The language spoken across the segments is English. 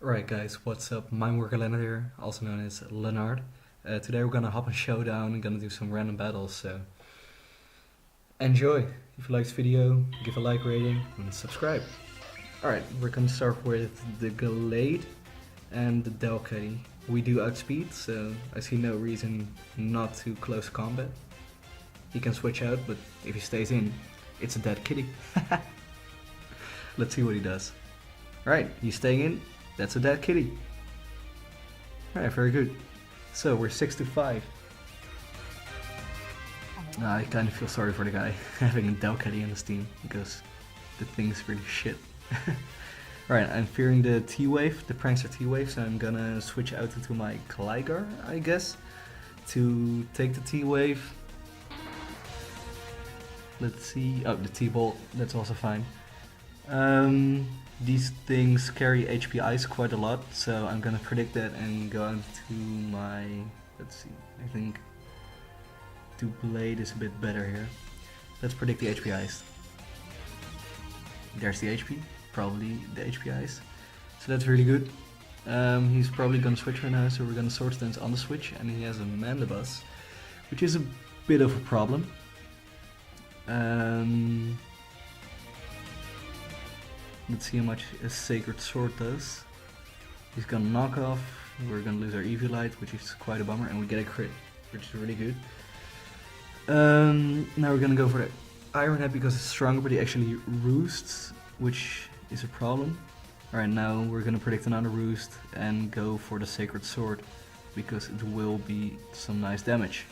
Alright guys, what's up? Mineworker Lennart here, also known as Lennart. Today we're gonna hop on Showdown and gonna do some random battles, so enjoy! If you like this video, give a like rating and subscribe. Alright, we're gonna start with the Glade and the Delcatty. We do outspeed, so I see no reason not to close combat. He can switch out, but if he stays in, it's a dead kitty. Let's see what he does. Alright, he's staying in. That's a dead kitty. Alright, very good. So we're 6-5. I kind of feel sorry for the guy having a Delcatty in his team because the thing's really shit. Alright, I'm fearing the T-Wave, the Prankster T-Wave, so I'm gonna switch out into my Gligar, I guess, to take the T-Wave. Let's see. Oh, the T-Bolt, that's also fine. These things carry HP Ice quite a lot, so I'm gonna predict that and go into my... let's see, I think to Blade is a bit better here. Let's predict the HP Ice. There's the HP, probably the HP Ice. So that's really good. He's probably gonna switch right now, so we're gonna Sword Stance on the switch, and he has a Mandibuzz, which is a bit of a problem. Let's see how much a Sacred Sword does. He's gonna knock off, we're gonna lose our Eviolite, which is quite a bummer, and we get a crit, which is really good. Now we're gonna go for the Iron Head because it's stronger, but he actually roosts, which is a problem. Alright, now we're gonna predict another roost and go for the Sacred Sword because it will be some nice damage.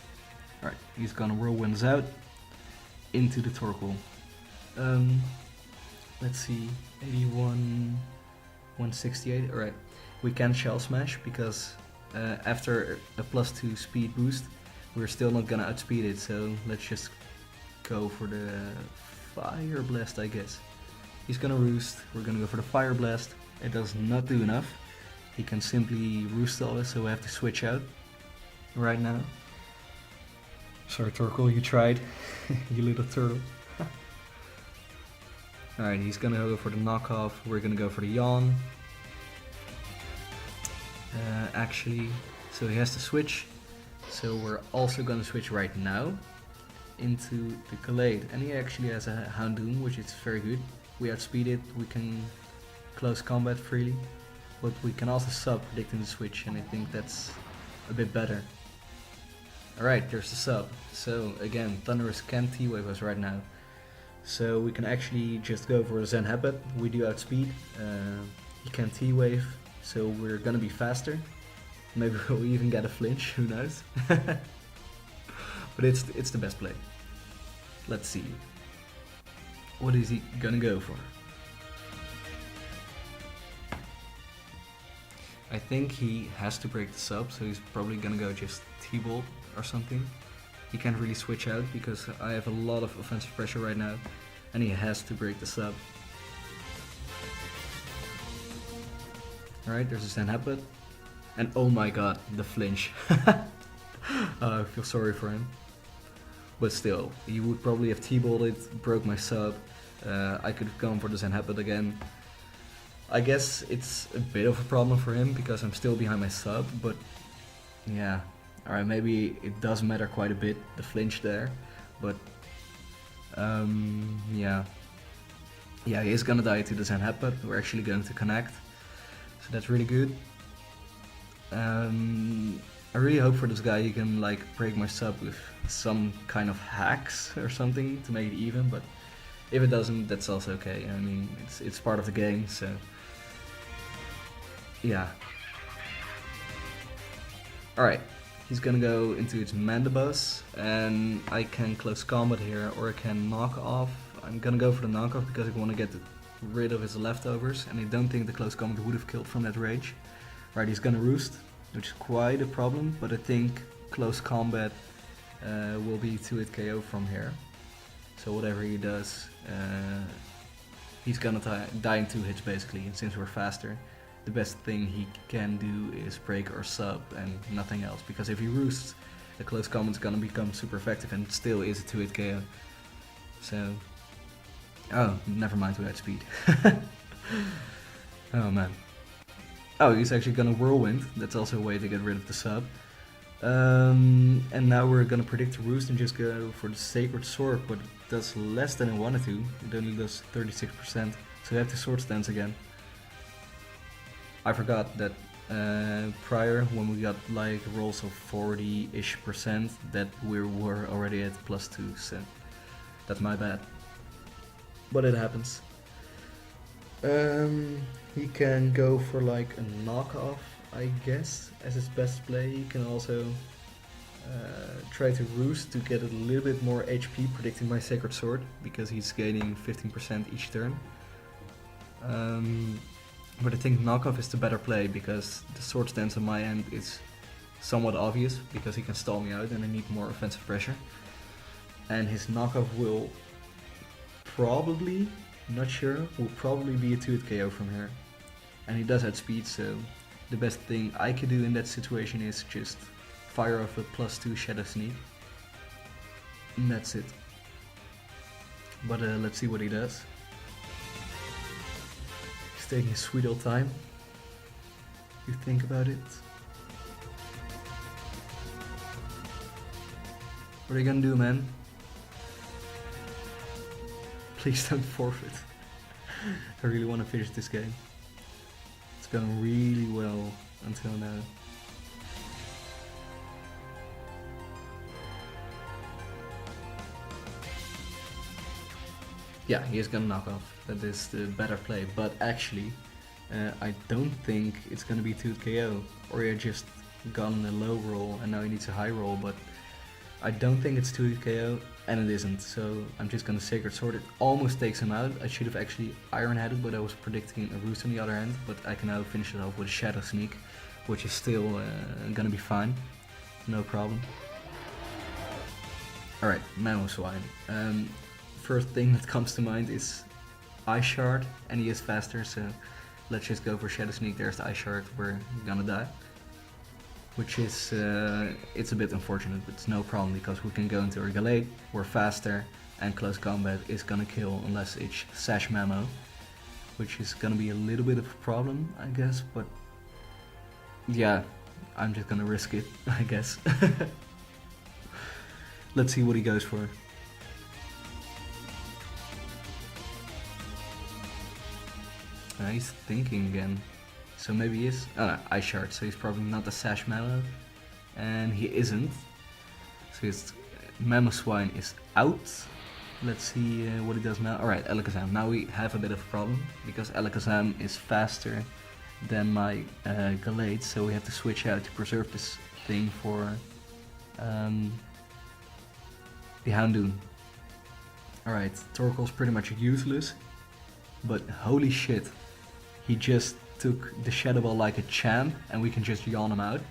Alright, he's gonna Whirlwinds out into the Torkoal. Let's see, 81, 168. Alright, we can Shell Smash because after a +2 speed boost, we're still not gonna outspeed it, so let's just go for the Fire Blast, I guess. He's gonna Roost, we're gonna go for the Fire Blast. It does not do enough. He can simply Roost all us, so we have to switch out right now. Sorry Torkoal, you tried, you little turtle. Alright, he's gonna go for the knockoff, we're gonna go for the yawn. Actually, so he has to switch. So we're also gonna switch right now into the Glade. And he actually has a Houndoom, which is very good. We outspeed it, we can close combat freely. But we can also sub predicting the switch, and I think that's a bit better. Alright, there's the sub. So again, Thundurus can T-Wave us right now. So we can actually just go for a Zen Habit. We do outspeed. He can T-Wave, so we're gonna be faster. Maybe we'll even get a flinch, who knows. But it's the best play. Let's see. What is he gonna go for? I think he has to break the sub, so he's probably gonna go just T-Bolt or something. He can't really switch out because I have a lot of offensive pressure right now, and he has to break the sub. Alright, there's a Zen Habit, and oh my god, the flinch. I feel sorry for him. But still, he would probably have T-bolted, broke my sub. I could have gone for the Zen Habit again. I guess it's a bit of a problem for him because I'm still behind my sub, but yeah. Alright, maybe it does matter quite a bit, the flinch there, but yeah. Yeah, he is gonna die to the Zen Habit, we're actually going to connect, so that's really good. I really hope for this guy he can like break my sub with some kind of hacks or something to make it even, but if it doesn't, that's also okay. I mean, it's part of the game, so yeah. Alright. He's gonna go into its Mandibuzz, and I can close combat here, or I can knock off. I'm gonna go for the knockoff because I want to get rid of his leftovers, and I don't think the close combat would have killed from that range. Right, he's gonna Roost, which is quite a problem, but I think close combat will be 2-hit KO from here. So whatever he does, he's gonna die in 2 hits basically, and since we're faster, the best thing he can do is break or sub and nothing else, because if he roosts, the close combat's gonna become super effective and it still is a 2-hit KO. So, oh, never mind without speed. Oh man. Oh, he's actually gonna Whirlwind. That's also a way to get rid of the sub. And now we're gonna predict the Roost and just go for the Sacred Sword, but it does less than it wanted to. It only does 36%, so we have to Sword Stance again. I forgot that prior, when we got like rolls of 40-ish%, that we were already at +2, so that's my bad. But it happens. He can go for like a knockoff, I guess, as his best play. He can also try to Roost to get a little bit more HP, predicting my Sacred Sword, because he's gaining 15% each turn. But I think knockoff is the better play, because the Sword Stance on my end is somewhat obvious, because he can stall me out and I need more offensive pressure. And his knockoff will probably, not sure, will probably be a 2-hit KO from here. And he does have speed, so the best thing I could do in that situation is just fire off a +2 Shadow Sneak. And that's it. But let's see what he does. He's taking his sweet old time. You think about it. What are you gonna do, man? Please don't forfeit. I really want to finish this game. It's going really well until now. Yeah, he is gonna knock off. That is the better play. But actually, I don't think it's gonna be 2-hit KO. Or he just gotten a low roll and now he needs a high roll. But I don't think it's 2-hit KO, and it isn't. So I'm just gonna Sacred Sword. It almost takes him out. I should have actually Iron Headed, but I was predicting a Roost on the other end. But I can now finish it off with a Shadow Sneak, which is still gonna be fine. No problem. Alright, Mamoswine. First thing that comes to mind is Ice Shard, and he is faster, so let's just go for Shadow Sneak. There's the Ice Shard, we're gonna die. Which is, it's a bit unfortunate, but it's no problem, because we can go into our Gallade, we're faster, and close combat is gonna kill unless it's Sash Mamo, which is gonna be a little bit of a problem, I guess, but yeah, I'm just gonna risk it, I guess. Let's see what he goes for. He's thinking again. So maybe he is. Oh no, Ice Shard, so he's probably not a Sash Mamo. And he isn't. So his Mamoswine is out. Let's see what he does now. Alright, Alakazam. Now we have a bit of a problem, because Alakazam is faster than my Gallade, so we have to switch out to preserve this thing for the Houndoom. Alright, Torkoal's pretty much useless, but holy shit, he just took the Shadow Ball like a champ, and we can just yawn him out.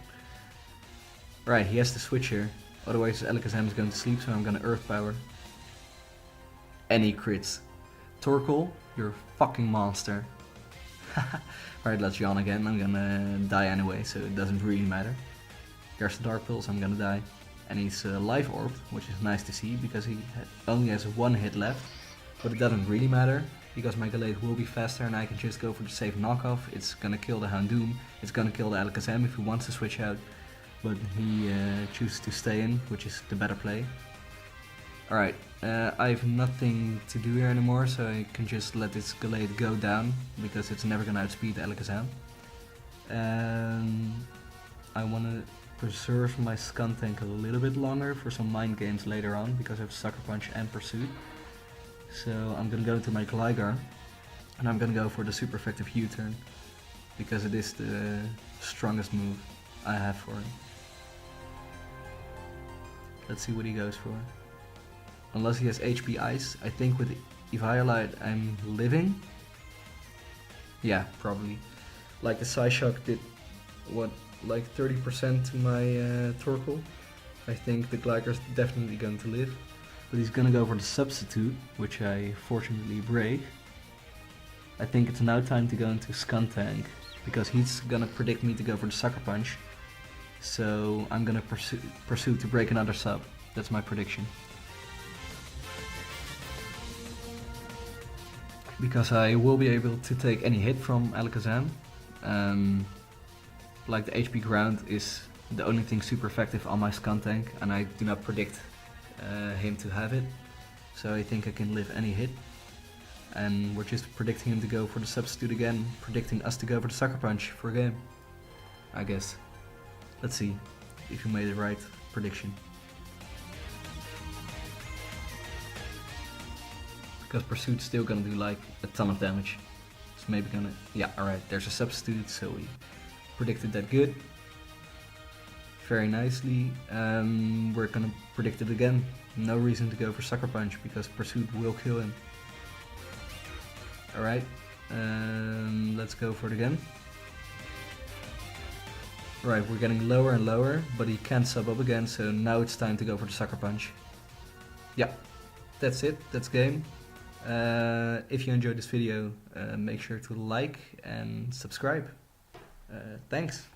Right, he has to switch here, otherwise Alakazam is going to sleep, so I'm gonna Earth Power. And he crits. Torkoal, you're a fucking monster. Alright, let's yawn again. I'm gonna die anyway, so it doesn't really matter. There's the Dark Pulse, I'm gonna die. And he's Life Orbed, which is nice to see, because he only has one hit left. But it doesn't really matter, because my Gallade will be faster and I can just go for the safe knockoff. It's gonna kill the Houndoom, it's gonna kill the Alakazam if he wants to switch out. But he chooses to stay in, which is the better play. Alright, I have nothing to do here anymore, so I can just let this Gallade go down, because it's never gonna outspeed the Alakazam. I wanna preserve my Skuntank a little bit longer for some mind games later on, because I have Sucker Punch and Pursuit. So I'm gonna go into my Gligar, and I'm gonna go for the super effective U-turn, because it is the strongest move I have for him. Let's see what he goes for. Unless he has HP Ice, I think with Eviolite I'm living. Yeah, probably. Like the Psyshock did, what, like 30% to my Torkoal. I think the Gligar's definitely going to live. But he's gonna go for the Substitute, which I fortunately break. I think it's now time to go into Skuntank, because he's gonna predict me to go for the Sucker Punch. So I'm gonna pursue to break another sub. That's my prediction. Because I will be able to take any hit from Alakazam. Like the HP ground is the only thing super effective on my Scun tank, and I do not predict him to have it. So I think I can live any hit. And we're just predicting him to go for the substitute again, predicting us to go for the Sucker Punch for a game, I guess. Let's see if you made the right prediction. Because Pursuit's still gonna do like a ton of damage. It's maybe gonna... yeah, alright, there's a substitute, so we predicted that good. Very nicely. We're gonna predict it again. No reason to go for Sucker Punch, because Pursuit will kill him. Alright, let's go for it again. Right, we're getting lower and lower, but he can't sub up again, so now it's time to go for the Sucker Punch. Yeah, that's it, that's game. If you enjoyed this video, make sure to like and subscribe. Thanks.